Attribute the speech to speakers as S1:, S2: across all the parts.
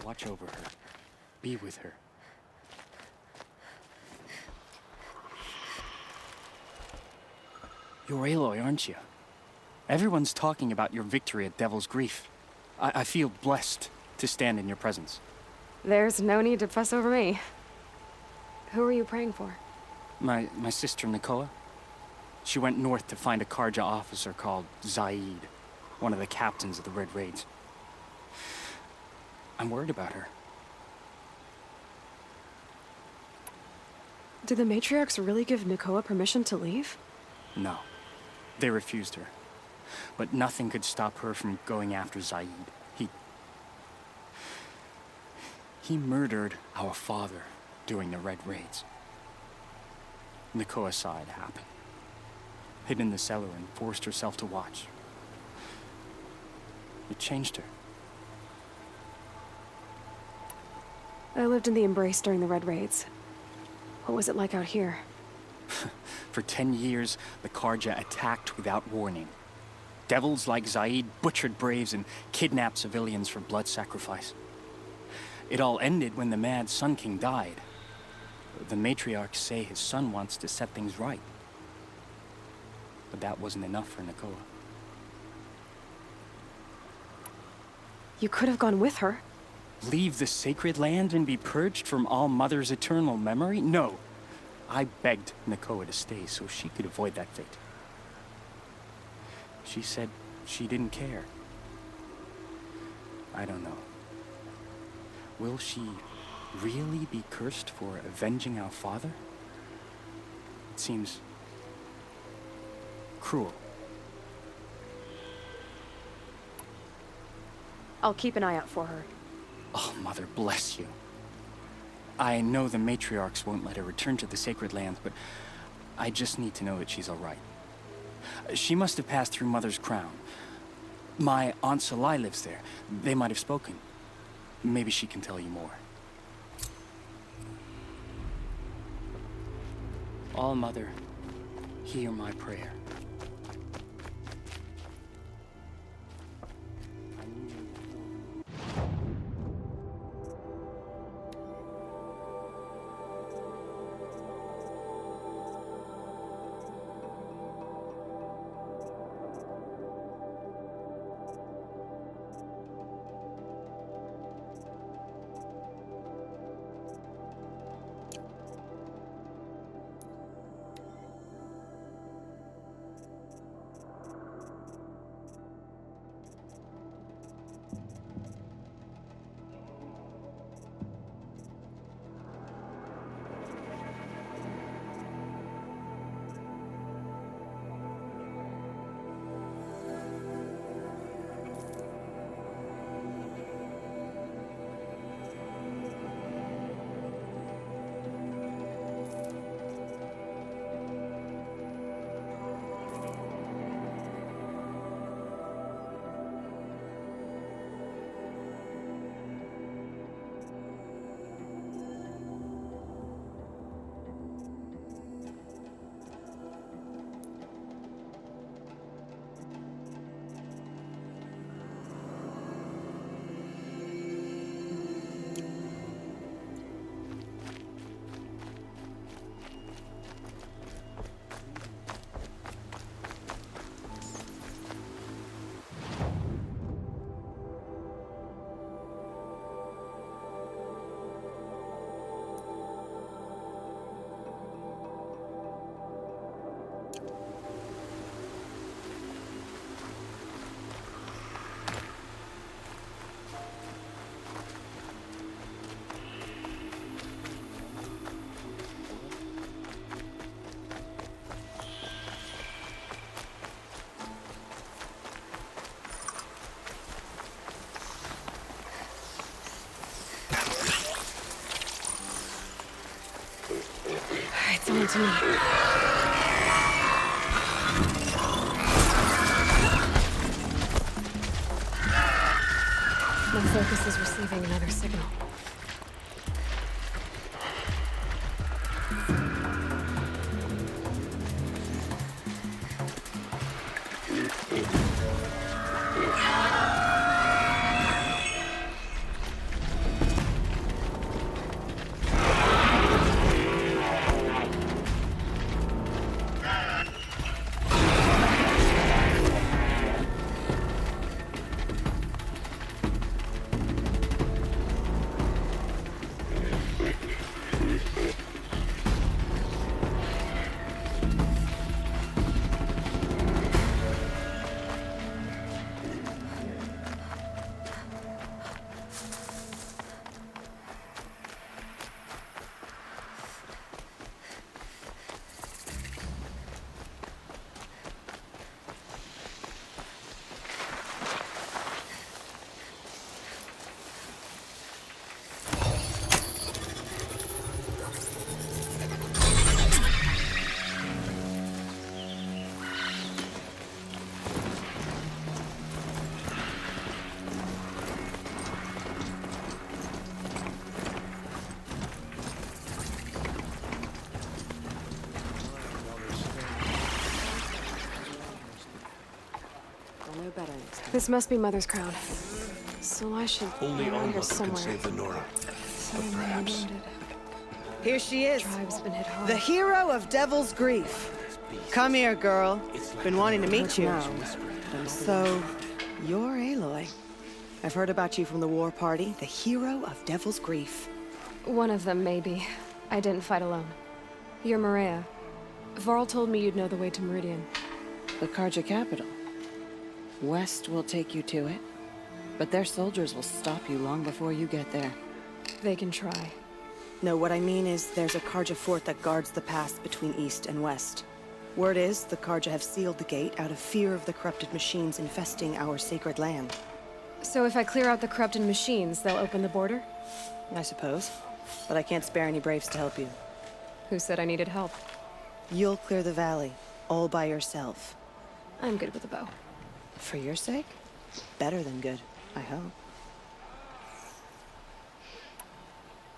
S1: Watch over her. Be with her. You're Aloy, aren't you? Everyone's talking about your victory at Devil's Grief. I feel blessed to stand in your presence.
S2: There's no need to fuss over me. Who are you praying for?
S1: My sister Nakoa. She went north to find a Carja officer called Zaid, one of the captains of the Red Raids. I'm worried about her.
S2: Did the matriarchs really give Nakoa permission to leave?
S1: No. They refused her. But nothing could stop her from going after Zaid. He murdered our father during the Red Raids. Nakoa saw it happen. Hid in the cellar and forced herself to watch. It changed her.
S2: I lived in the Embrace during the Red Raids. What was it like out here?
S1: For 10 years, the Carja attacked without warning. Devils like Zaid butchered braves and kidnapped civilians for blood sacrifice. It all ended when the mad Sun King died. The matriarchs say his son wants to set things right. But that wasn't enough for Nakoa.
S2: You could have gone with her.
S1: Leave the sacred land and be purged from All Mother's eternal memory? No. I begged Nakoa to stay so she could avoid that fate. She said she didn't care. I don't know. Will she really be cursed for avenging our father? It seems cruel.
S2: I'll keep an eye out for her.
S1: Oh, Mother, bless you. I know the matriarchs won't let her return to the sacred lands, but I just need to know that she's all right. She must have passed through Mother's crown. My Aunt Salai lives there. They might have spoken. Maybe she can tell you more. All Mother, hear my prayer.
S2: It's on to me. My focus is receiving another signal. This must be Mother's crown. So I should
S3: Only
S2: be around here
S3: Alma can
S2: somewhere.
S3: save the Nora.
S2: Someone
S3: perhaps.
S2: wounded.
S4: Here she is,
S2: Tribe's been hit hard.
S4: the hero of Devil's Grief. Come here, girl. Been wanting to meet you. So, you're Aloy. I've heard about you from the war party, the hero of Devil's Grief.
S2: One of them, maybe. I didn't fight alone. You're Maria. Varl told me you'd know the way to Meridian.
S4: The Carja capital. West will take you to it, but their soldiers will stop you long before you get there.
S2: They can try.
S4: No, what I mean is there's a Carja fort that guards the pass between East and West. Word is, the Carja have sealed the gate out of fear of the corrupted machines infesting our sacred land.
S2: So if I clear out the corrupted machines, they'll open the border?
S4: I suppose. But I can't spare any braves to help you.
S2: Who said I needed help?
S4: You'll clear the valley, all by yourself.
S2: I'm good with a bow.
S4: For your sake? Better than good, I hope.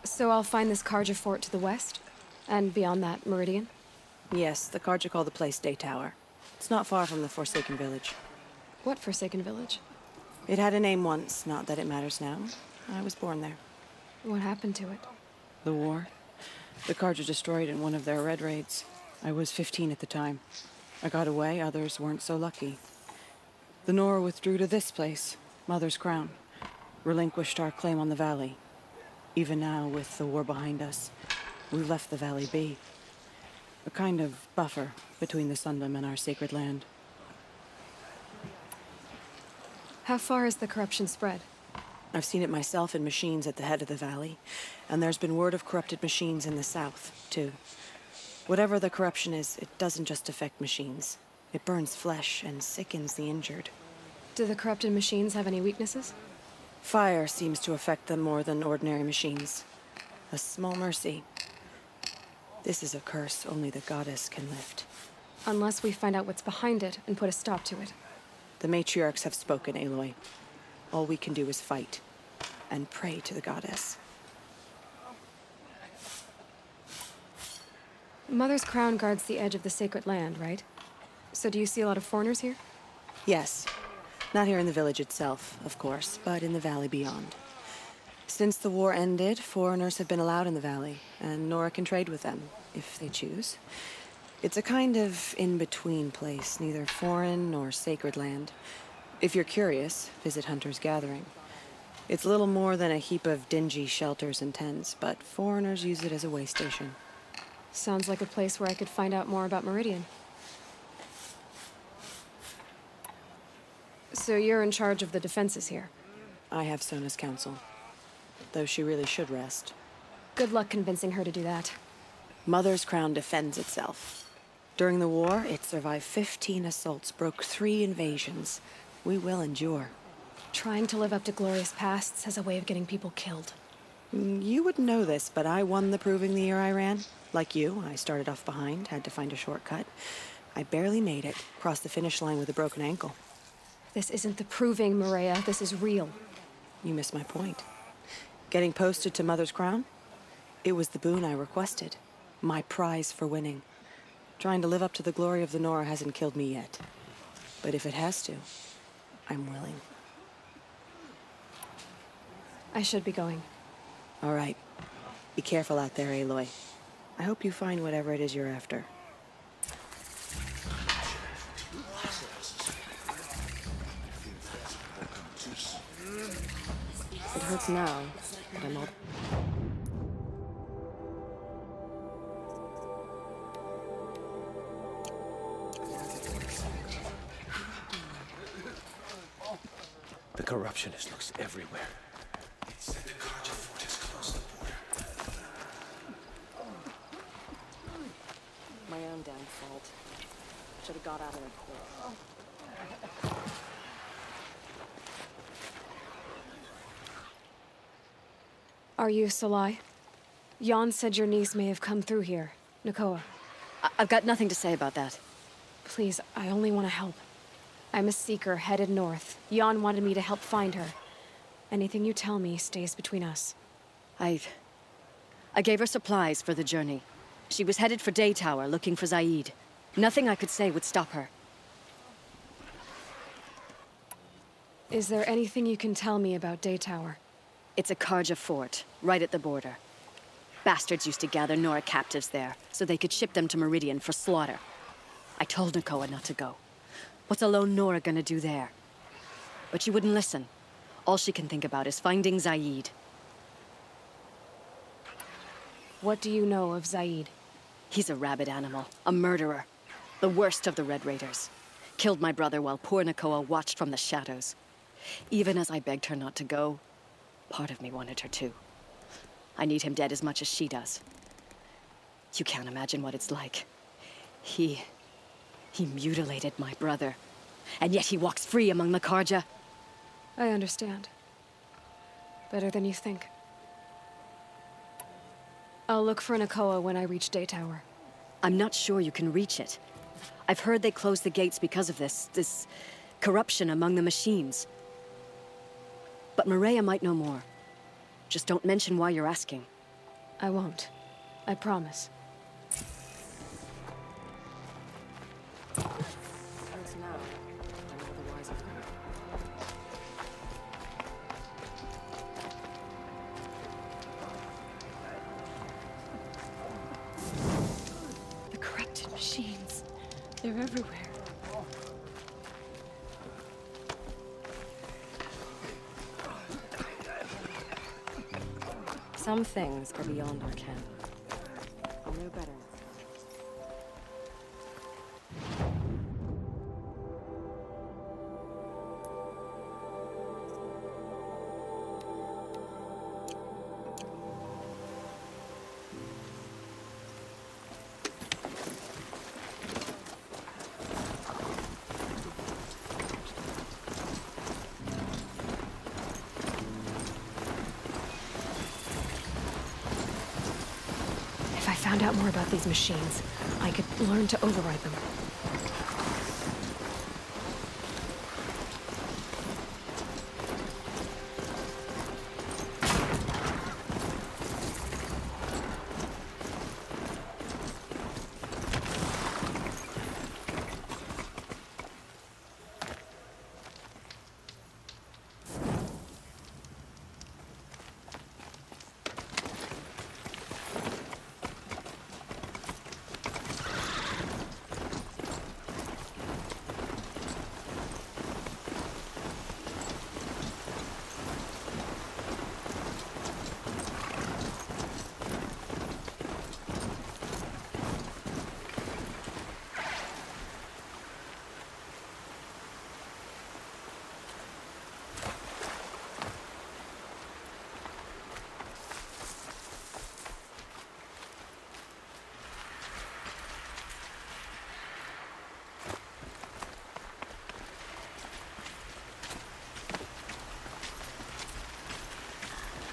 S2: So I'll find this Carja fort to the west? And beyond that, Meridian?
S4: Yes, the Carja call the place Day Tower. It's not far from the Forsaken Village.
S2: What Forsaken Village?
S4: It had a name once, not that it matters now. I was born there.
S2: What happened to it?
S4: The war. The Carja destroyed in one of their red raids. I was 15 at the time. I got away, others weren't so lucky. The Nora withdrew to this place, Mother's Crown. Relinquished our claim on the valley. Even now, with the war behind us, we left the valley be. A kind of buffer between the Sundom and our sacred land.
S2: How far has the corruption spread?
S4: I've seen it myself in machines at the head of the valley, and there's been word of corrupted machines in the south, too. Whatever the corruption is, it doesn't just affect machines. It burns flesh and sickens the injured.
S2: Do the corrupted machines have any weaknesses?
S4: Fire seems to affect them more than ordinary machines. A small mercy. This is a curse only the goddess can lift.
S2: Unless we find out what's behind it and put a stop to it.
S4: The matriarchs have spoken, Aloy. All we can do is fight, and pray to the goddess.
S2: Mother's crown guards the edge of the sacred land, right? So do you see a lot of foreigners here?
S4: Yes. Not here in the village itself, of course, but in the valley beyond. Since the war ended, foreigners have been allowed in the valley, and Nora can trade with them, if they choose. It's a kind of in-between place, neither foreign nor sacred land. If you're curious, visit Hunter's Gathering. It's little more than a heap of dingy shelters and tents, but foreigners use it as a way station.
S2: Sounds like a place where I could find out more about Meridian. So you're in charge of the defenses here?
S4: I have Sona's counsel, though she really should rest.
S2: Good luck convincing her to do that.
S4: Mother's Crown defends itself. During the war, it survived 15 assaults, broke 3 invasions. We will endure.
S2: Trying to live up to glorious pasts has a way of getting people killed.
S4: You wouldn't know this, but I won the proving the year I ran. Like you, I started off behind, had to find a shortcut. I barely made it, crossed the finish line with a broken ankle.
S2: This isn't the proving, Maria. This is real.
S4: You miss my point. Getting posted to Mother's Crown? It was the boon I requested. My prize for winning. Trying to live up to the glory of the Nora hasn't killed me yet. But if it has to, I'm willing.
S2: I should be going.
S4: All right. Be careful out there, Aloy. I hope you find whatever it is you're after. It hurts now, but I'm all...
S3: The corruptionist looks everywhere. It said the Carja fort has closed the border.
S4: My own damn fault. Should have got out of it quick.
S2: Are you Salai? Jan said your niece may have come through here. Nakoa.
S5: I've got nothing to say about that.
S2: Please, I only want to help. I'm a seeker headed north. Jan wanted me to help find her. Anything you tell me stays between us.
S5: I gave her supplies for the journey. She was headed for Day Tower, looking for Zaid. Nothing I could say would stop her.
S2: Is there anything you can tell me about Day Tower?
S5: It's a Carja fort, right at the border. Bastards used to gather Nora captives there, so they could ship them to Meridian for slaughter. I told Nakoa not to go. What's a lone Nora gonna do there? But she wouldn't listen. All she can think about is finding Zaid.
S2: What do you know of Zaid?
S5: He's a rabid animal, a murderer. The worst of the Red Raiders. Killed my brother while poor Nakoa watched from the shadows. Even as I begged her not to go, part of me wanted her to. I need him dead as much as she does. You can't imagine what it's like. He mutilated my brother. And yet he walks free among the Carja.
S2: I understand. Better than you think. I'll look for Nakoa when I reach Day Tower.
S5: I'm not sure you can reach it. I've heard they closed the gates because of this corruption among the machines. But Maria might know more. Just don't mention why you're asking.
S2: I won't. I promise.
S4: Hurts now, but I'm otherwise of them.
S2: The corrupted machines. They're everywhere.
S4: Some things are beyond our ken. I'll know better.
S2: If I found out more about these machines, I could learn to override them.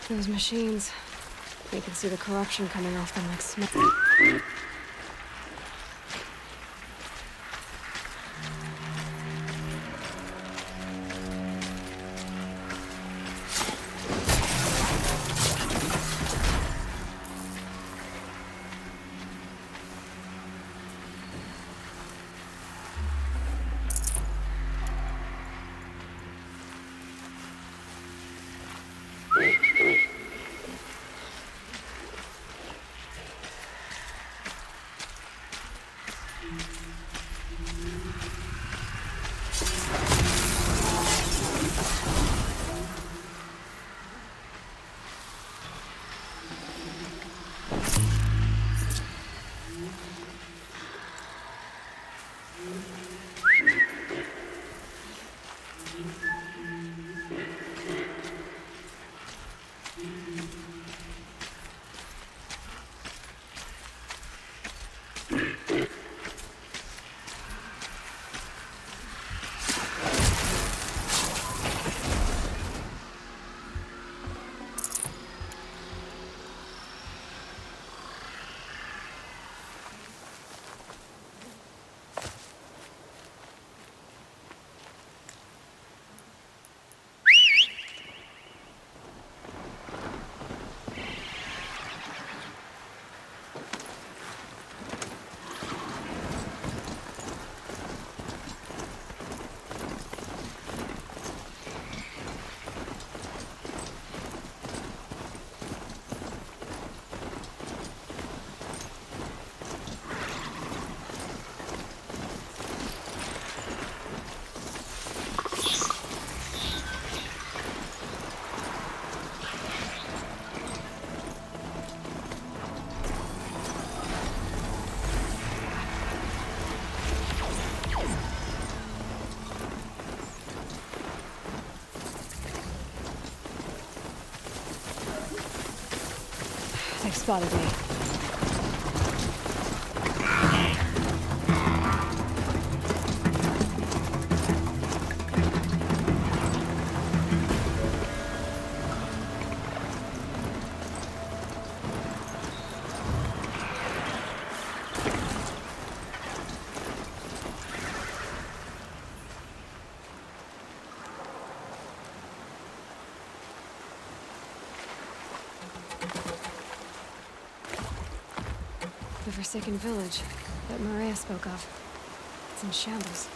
S2: Those machines. You can see the corruption coming off them like smoke. They've spotted me. The forsaken village that Maria spoke of. It's in shambles.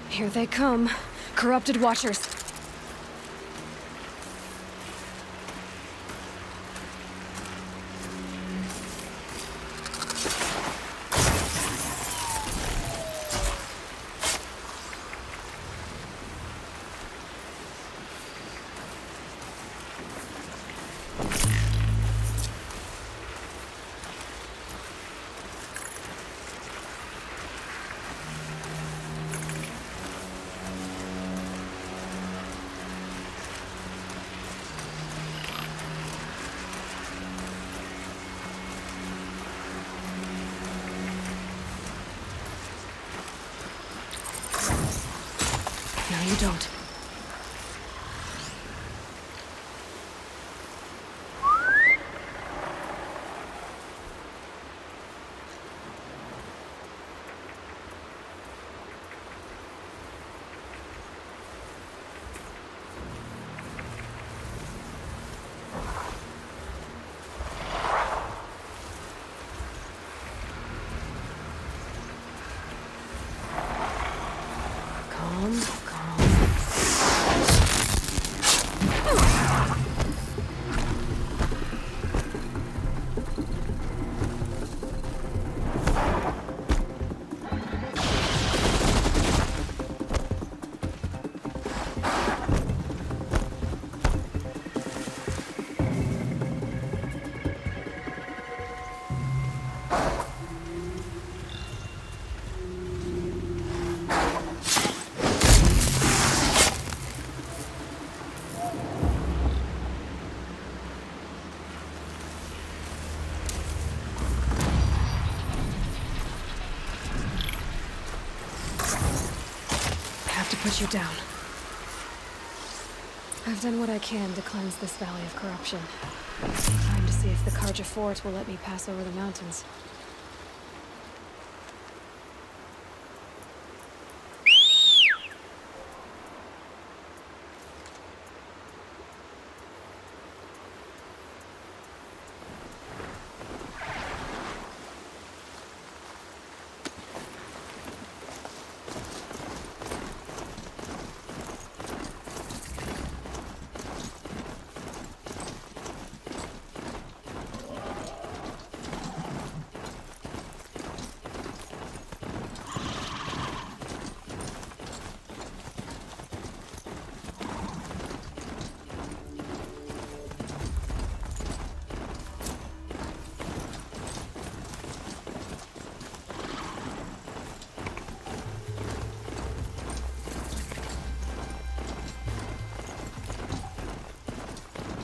S2: Here they come. Corrupted Watchers. No, you don't. Calm, calm. hunt you down. I've done what I can to cleanse this valley of corruption. Time to see if the Carja fort will let me pass over the mountains.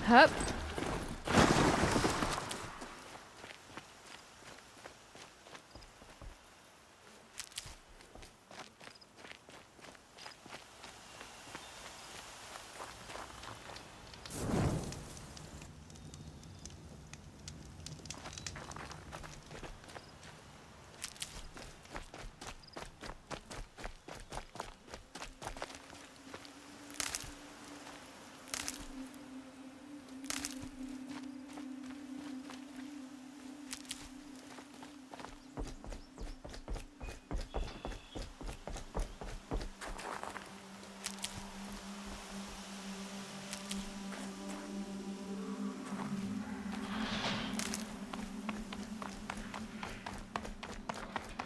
S2: Hup.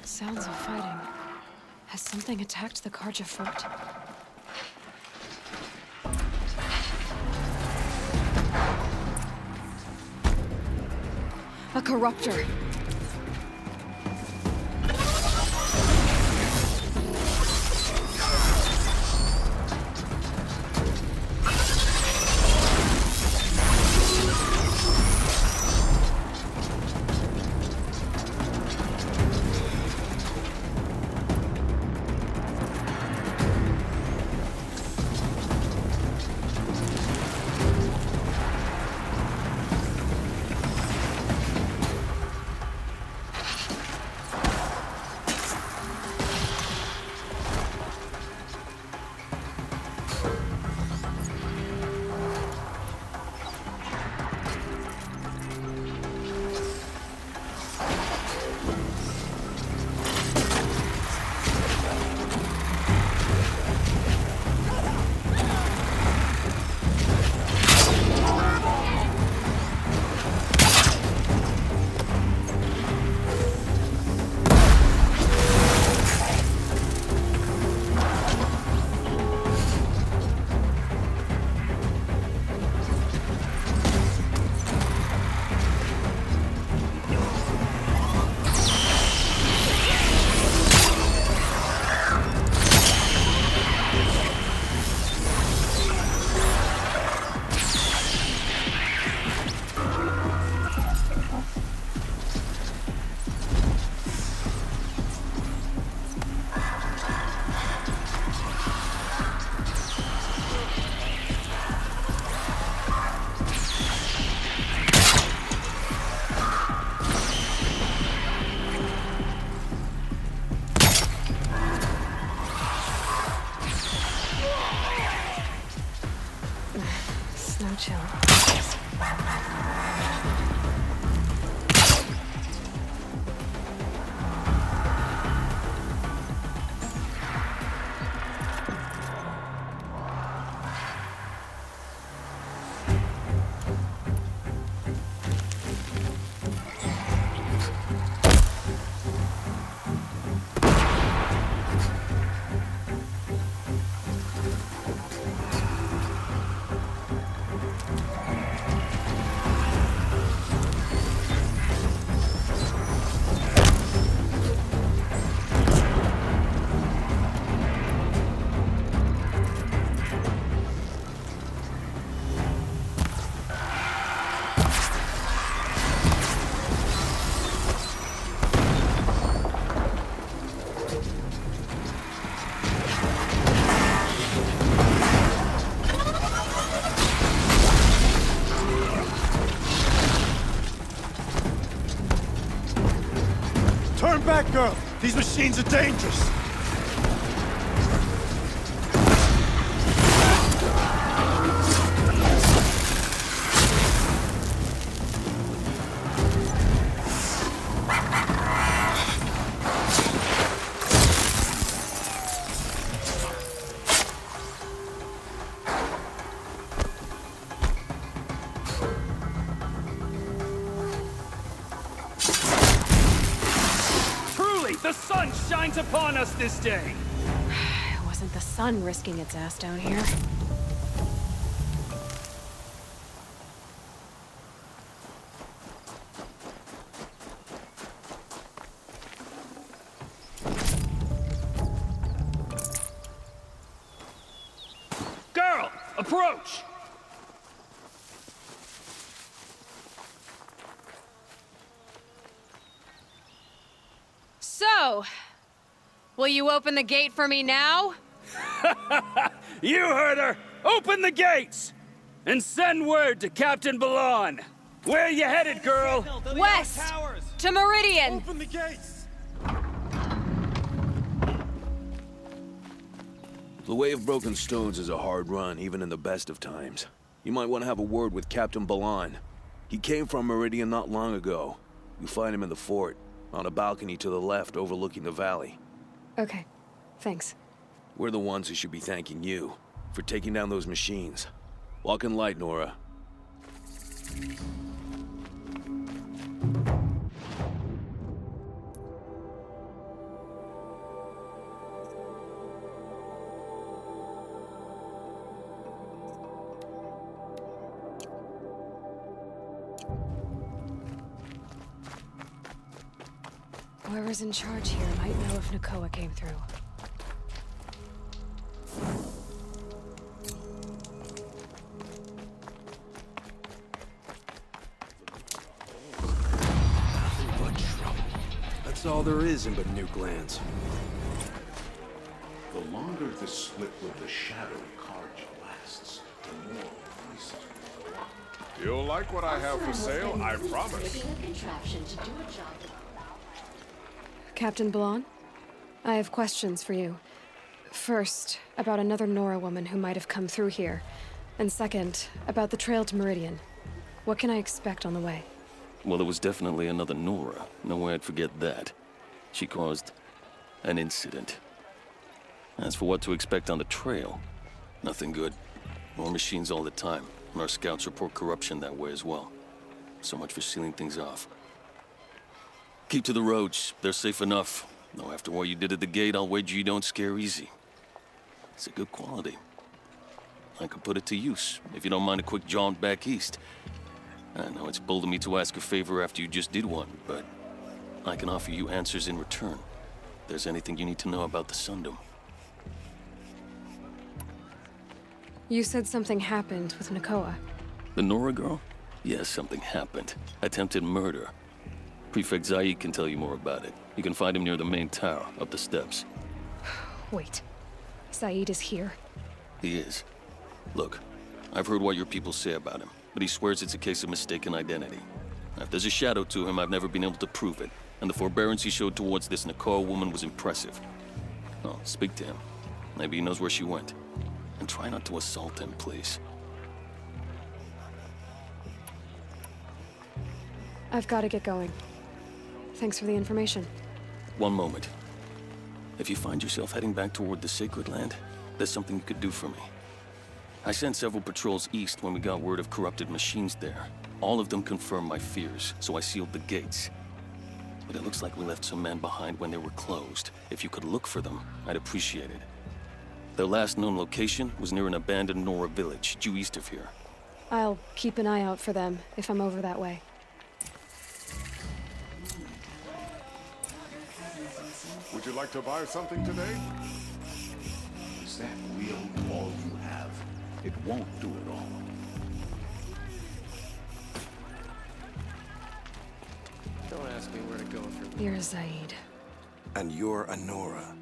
S2: Sounds of fighting. Has something attacked the Carja fort? A corruptor!
S6: back, girl! These machines are dangerous!
S7: The sun shines upon us this day!
S2: It wasn't the sun risking its ass down here.
S7: Girl, approach!
S2: So, will you open the gate for me now?
S7: You heard her! Open the gates! And send word to Captain Balan! Where you headed, girl?
S2: West! To Meridian!
S6: Open the gates!
S3: The Way of Broken Stones is a hard run, even in the best of times. You might want to have a word with Captain Balan. He came from Meridian not long ago. You'll find him in the fort, on a balcony to the left overlooking the valley.
S2: Okay, thanks.
S3: We're the ones who should be thanking you for taking down those machines. Walk in light, Nora.
S2: Whoever's in charge here might know if Nakoa came through.
S3: But trouble. That's all there is in Nuke lands.
S8: The longer the split with the shadowy Carja lasts, the more voices.
S9: You'll like what I have for sale, I promise.
S2: Captain Balan, I have questions for you. First, about another Nora woman who might have come through here. And second, about the trail to Meridian. What can I expect on the way?
S10: Well, there was definitely another Nora. No way I'd forget that. She caused an incident. As for what to expect on the trail, nothing good. More machines all the time, and our scouts report corruption that way as well. So much for sealing things off. Keep to the roads. They're safe enough. Though after what you did at the gate, I'll wager you don't scare easy. It's a good quality. I could put it to use, if you don't mind a quick jaunt back east. I know it's bold of me to ask a favor after you just did one, but I can offer you answers in return. If there's anything you need to know about the Sundom.
S2: You said something happened with Nakoa.
S10: The Nora girl? Yes, something happened. Attempted murder. Prefect Zaid can tell you more about it. You can find him near the main tower, up the steps.
S2: Wait. Zaid is here.
S10: He is. Look, I've heard what your people say about him, but he swears it's a case of mistaken identity. If there's a shadow to him, I've never been able to prove it, and the forbearance he showed towards this Nakoa woman was impressive. Oh, speak to him. Maybe he knows where she went. And try not to assault him, please.
S2: I've got to get going. Thanks for the information.
S10: One moment. If you find yourself heading back toward the Sacred Land, there's something you could do for me. I sent several patrols east when we got word of corrupted machines there. All of them confirmed my fears, so I sealed the gates. But it looks like we left some men behind when they were closed. If you could look for them, I'd appreciate it. Their last known location was near an abandoned Nora village, due east of here.
S2: I'll keep an eye out for them if I'm over that way.
S9: Would you like to buy something today?
S8: Is that real all you have? It won't do it all.
S3: Don't ask me where to go from
S2: You're Zaid.
S11: And you're a Nora.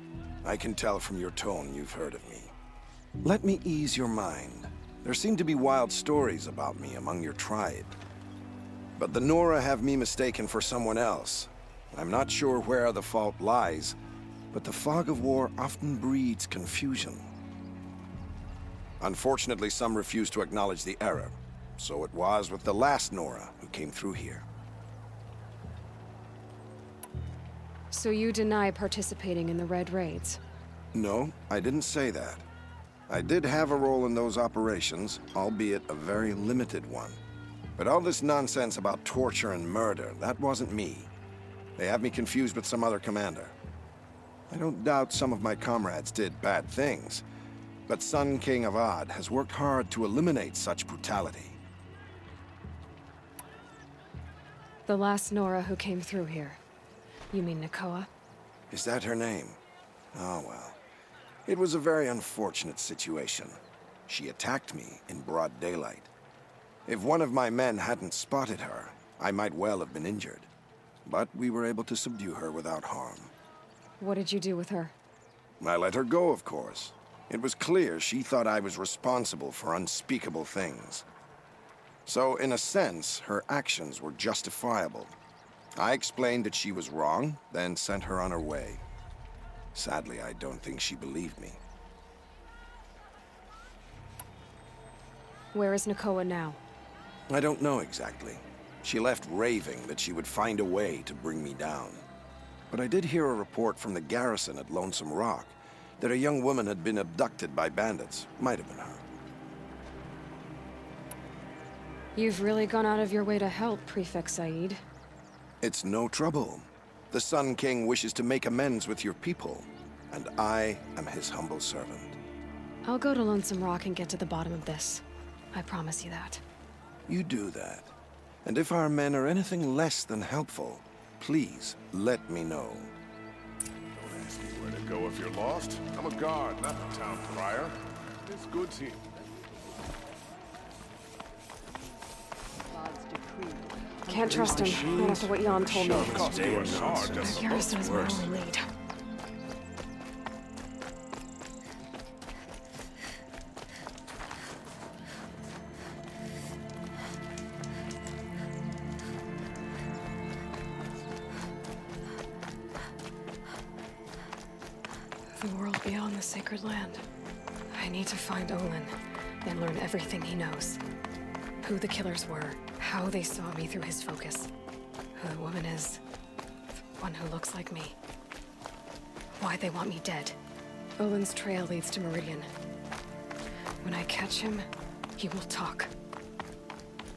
S11: I can tell from your tone you've heard of me. Let me ease your mind. There seem to be wild stories about me among your tribe. But the Nora have me mistaken for someone else. I'm not sure where the fault lies, but the fog of war often breeds confusion. Unfortunately, some refuse to acknowledge the error. So it was with the last Nora who came through here.
S2: So you deny participating in the Red Raids?
S11: No, I didn't say that. I did have a role in those operations, albeit a very limited one. But all this nonsense about torture and murder, that wasn't me. They have me confused with some other commander. I don't doubt some of my comrades did bad things, but Sun King Avad has worked hard to eliminate such brutality.
S2: The last Nora who came through here. You mean Nakoa?
S11: Is that her name? Oh well. It was a very unfortunate situation. She attacked me in broad daylight. If one of my men hadn't spotted her, I might well have been injured. But we were able to subdue her without harm.
S2: What did you do with her?
S11: I let her go, of course. It was clear she thought I was responsible for unspeakable things. So, in a sense, her actions were justifiable. I explained that she was wrong, then sent her on her way. Sadly, I don't think she believed me.
S2: Where is Nakoa now?
S11: I don't know exactly. She left raving that she would find a way to bring me down. But I did hear a report from the garrison at Lonesome Rock that a young woman had been abducted by bandits. Might have been her.
S2: You've really gone out of your way to help, Prefect Said.
S11: It's no trouble. The Sun King wishes to make amends with your people, and I am his humble servant.
S2: I'll go to Lonesome Rock and get to the bottom of this. I promise you that.
S11: You do that. And if our men are anything less than helpful, please let me know.
S9: Don't ask me where to go if you're lost. I'm a guard, not the town crier. It's good team.
S2: Can't trust him, not after what Jan told me.
S9: The
S2: The garrison is my only lead. The world beyond the sacred land. I need to find Olin and learn everything he knows. Who the killers were, how they saw me through his focus, who the woman is, the one who looks like me. Why they want me dead. Olin's trail leads to Meridian. When I catch him, he will talk.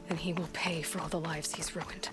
S2: And he will pay for all the lives he's ruined.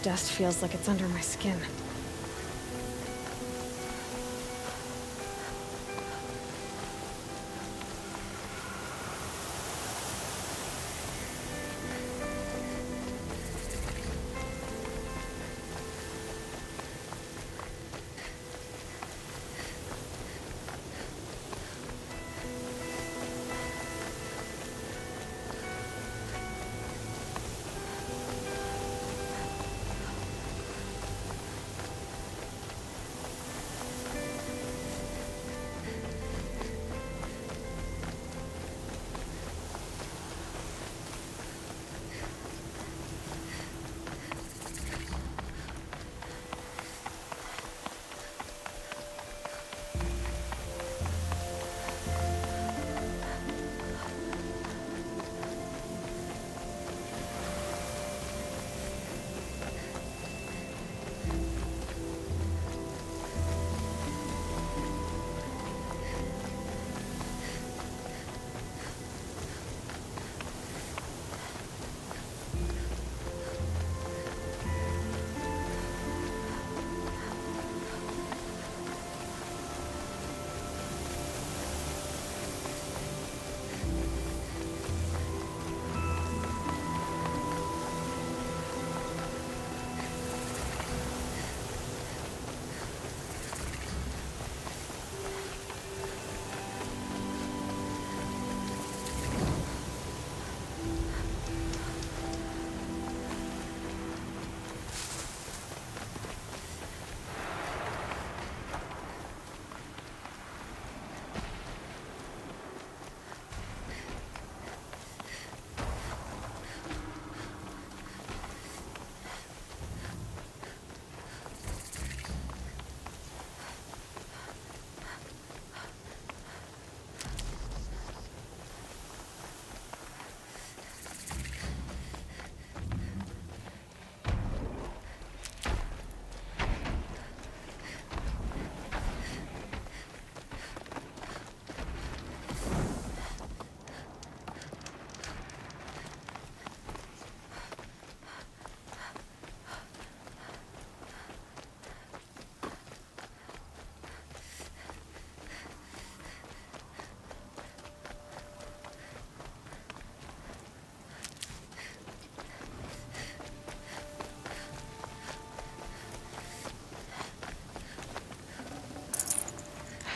S2: Dust feels like it's under my skin.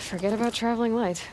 S2: Forget about traveling light.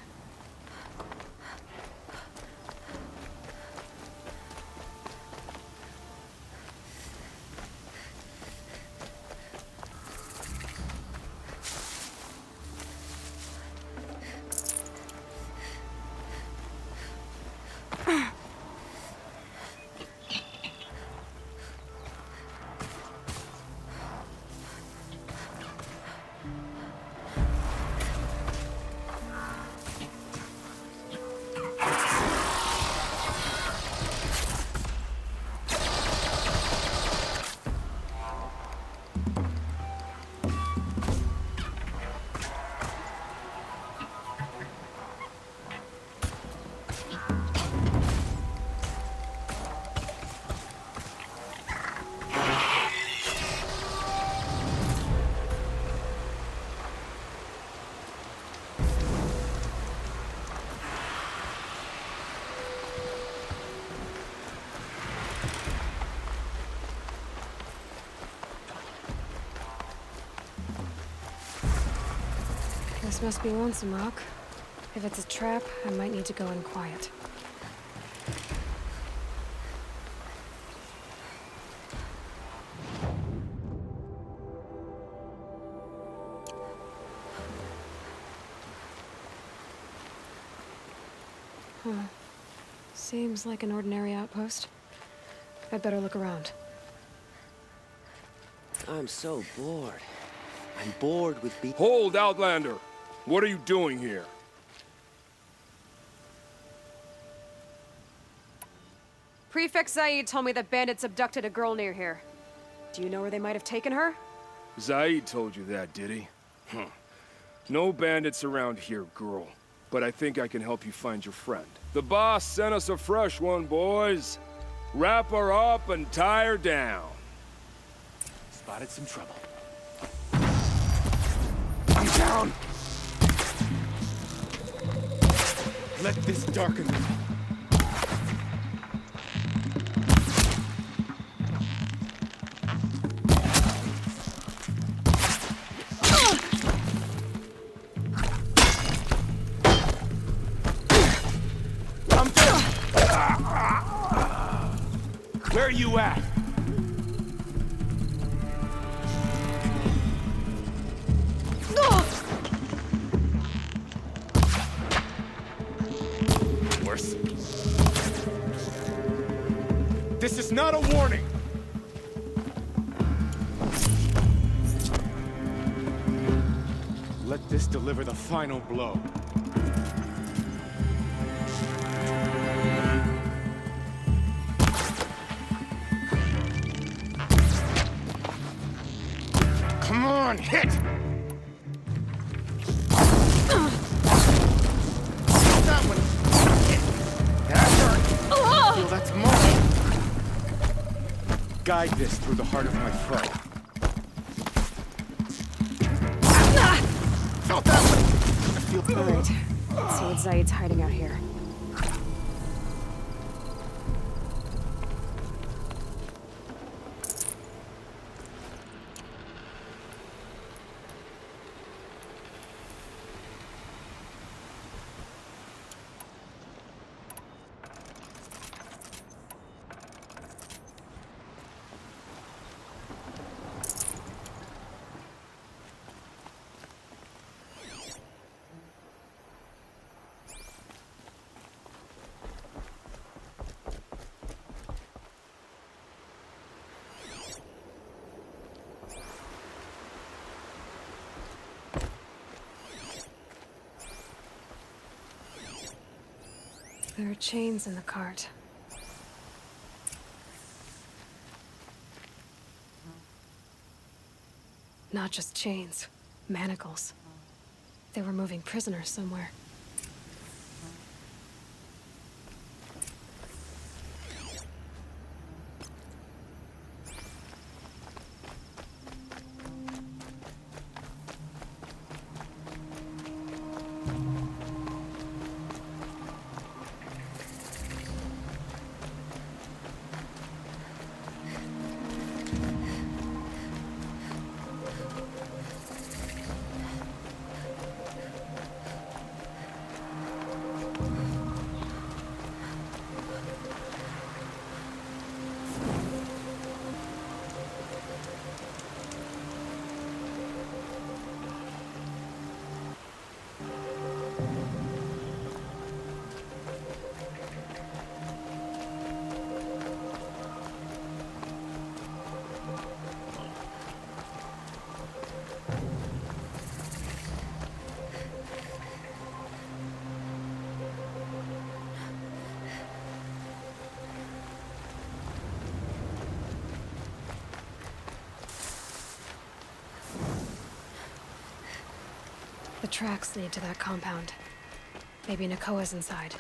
S2: This must be Lonesome Rock. If it's a trap, I might need to go in quiet. Huh. Seems like an ordinary outpost. I'd better look around.
S12: I'm so bored. I'm bored with being—
S6: Hold, Outlander! What are you doing here?
S2: Prefect Zaid told me that bandits abducted a girl near here. Do you know where they might have taken her?
S6: Zaid told you that, did he? No bandits around here, girl. But I think I can help you find your friend. The boss sent us a fresh one, boys. Wrap her up and tie her down.
S1: Spotted some trouble.
S6: I'm down! Let this darken them. I'm down! Where are you at? This is not a warning! Let this deliver the final blow. Come on, hit! That one! That hurt! Feel that's more! Guide this through the heart of my foe. Felt that one! I feel—
S2: All right. Let's see what Zaid's hiding out here. There are chains in the cart. Not just chains, manacles. They were moving prisoners somewhere. The tracks lead to that compound. Maybe Nakoa's inside.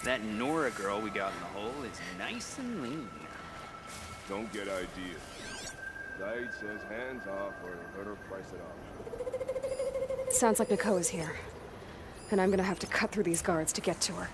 S13: That Nora girl we got in the hole is nice and lean.
S6: Don't get ideas. Zaid says hands off or better price it off.
S2: Sounds like Nakoa's here. And I'm gonna have to cut through these guards to get to her.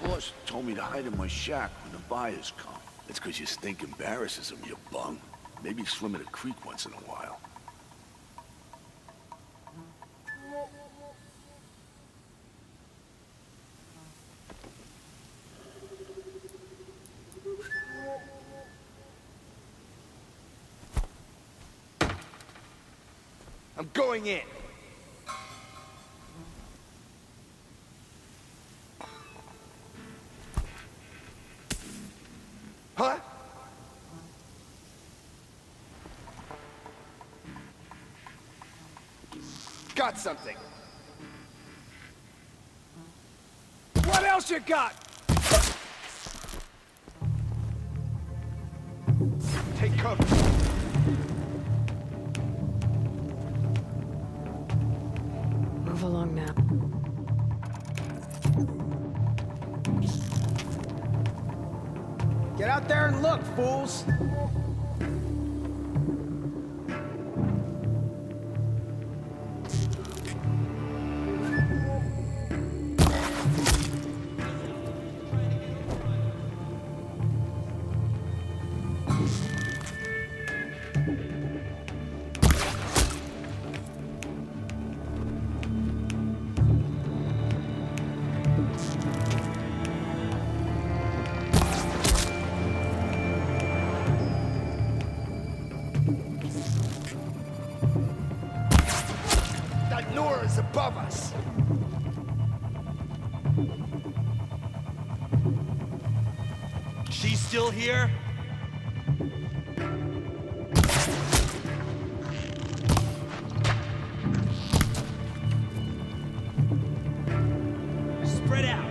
S8: Boss told me to hide in my shack when the buyers come. That's because your stink embarrasses them, you bum. Maybe swim in a creek once in a while.
S12: I'm going in. Huh? Got something. What else you got? Take cover.
S2: Move along now.
S12: Get out there and look, fools! Nora's above us.
S14: She's still here? Spread out.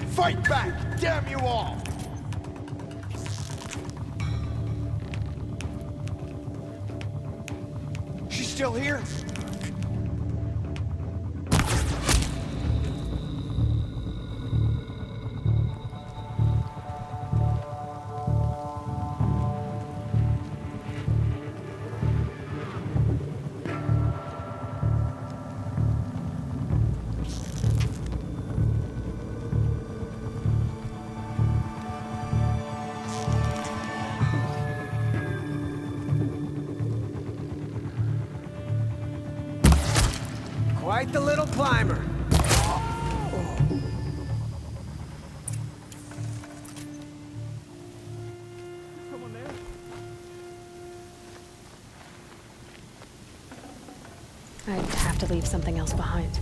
S12: Fight back, damn you all! Still here? Quite the little climber.
S6: Someone there?
S2: I'd have to leave something else behind.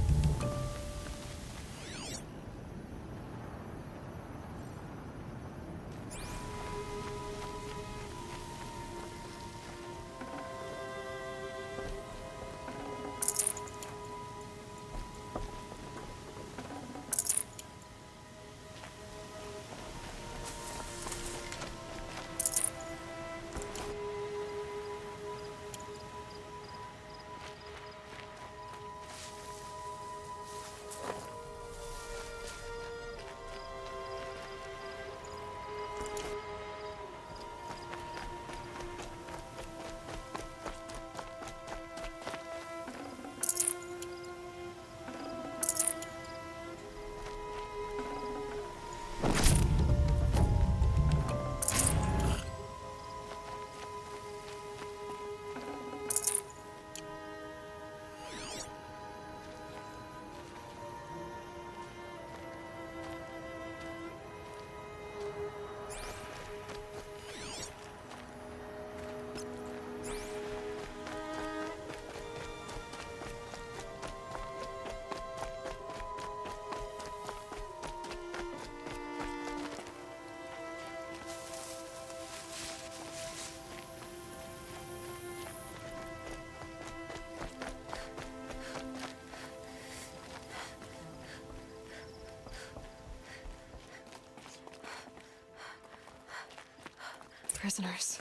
S2: Prisoners.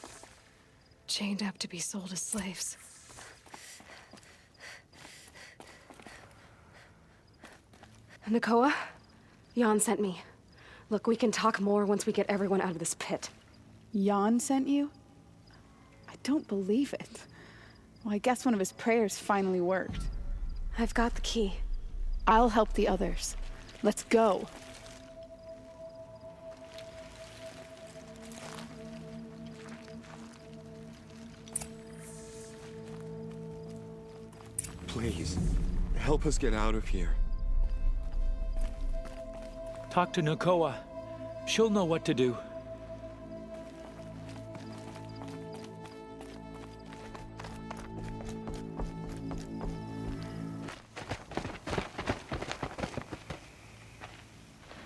S2: Chained up to be sold as slaves. Nakoa? Jan sent me. Look, we can talk more once we get everyone out of this pit.
S15: Jan sent you? I don't believe it. Well, I guess one of his prayers finally worked.
S2: I've got the key.
S15: I'll help the others. Let's go.
S16: Please, help us get out of here.
S17: Talk to Nakoa. She'll know what to do.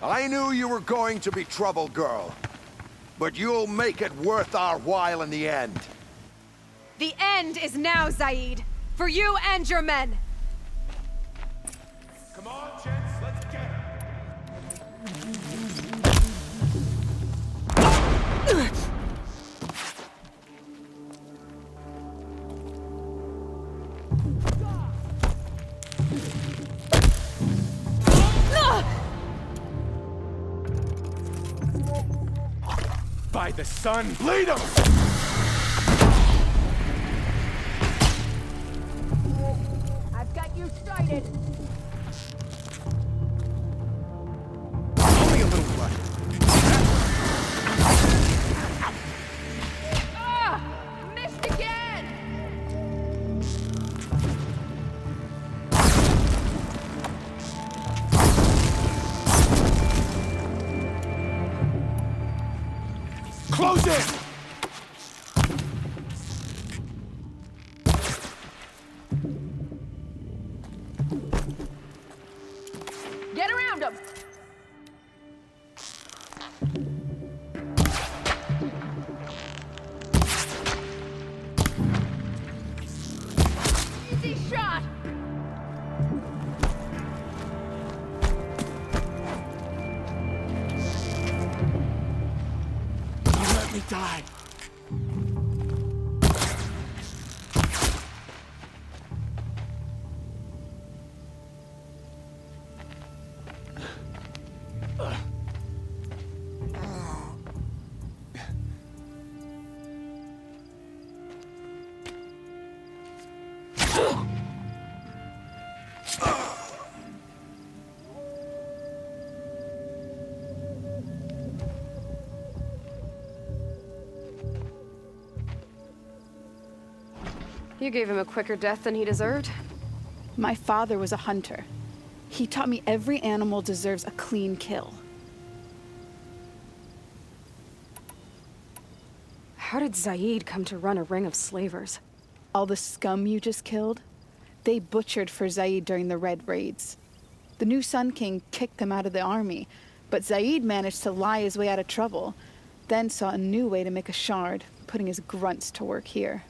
S11: I knew you were going to be trouble, girl. But you'll make it worth our while in the end.
S2: The end is now, Zaid. For you and your men.
S9: Come on, gents, let's get her.
S6: By the sun, bleed him!
S18: I've got you sighted.
S11: Only a little blood.
S18: Ah! Missed again!
S6: Close in!
S18: Get around him! Easy shot!
S6: Don't let me die.
S2: You gave him a quicker death than he deserved.
S15: My father was a hunter. He taught me every animal deserves a clean kill.
S2: How did Zaid come to run a ring of slavers?
S15: All the scum you just killed, they butchered for Zaid during the Red Raids. The new Sun King kicked them out of the army, but Zaid managed to lie his way out of trouble, then saw a new way to make a shard, putting his grunts to work here.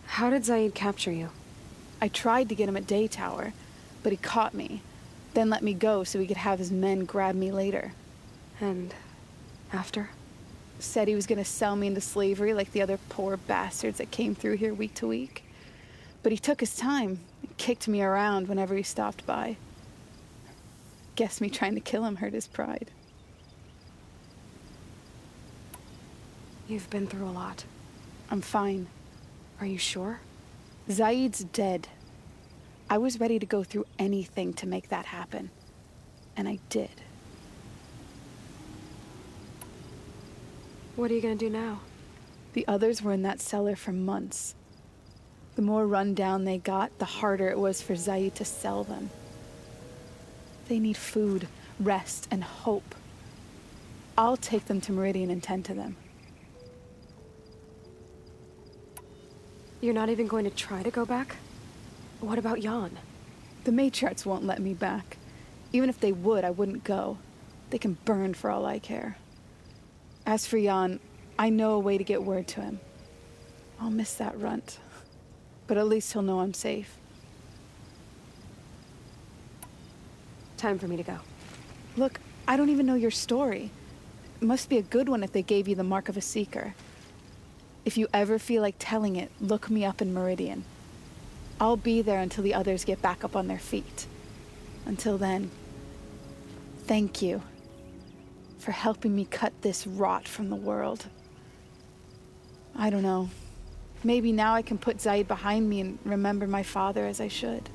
S2: How did Zaid capture you?
S15: I tried to get him at Day Tower, but he caught me, then let me go so he could have his men grab me later.
S2: And after?
S15: Said he was gonna sell me into slavery like the other poor bastards that came through here week to week. But he took his time, and kicked me around whenever he stopped by. Guess me trying to kill him hurt his pride.
S2: You've been through a lot.
S15: I'm fine.
S2: Are you sure?
S15: Zaid's dead. I was ready to go through anything to make that happen. And I did.
S2: What are you gonna do now?
S15: The others were in that cellar for months. The more run down they got, the harder it was for Zaid to sell them. They need food, rest, and hope. I'll take them to Meridian and tend to them.
S2: You're not even going to try to go back? What about Jan?
S15: The matriarchs won't let me back. Even if they would, I wouldn't go. They can burn for all I care. As for Jan, I know a way to get word to him. I'll miss that runt. But at least he'll know I'm safe.
S2: Time for me to go.
S15: Look, I don't even know your story. must be a good one if they gave you the mark of a seeker. If you ever feel like telling it, look me up in Meridian. I'll be there until the others get back up on their feet. Until then, thank you for helping me cut this rot from the world. I don't know. Maybe now I can put Zaid behind me and remember my father as I should.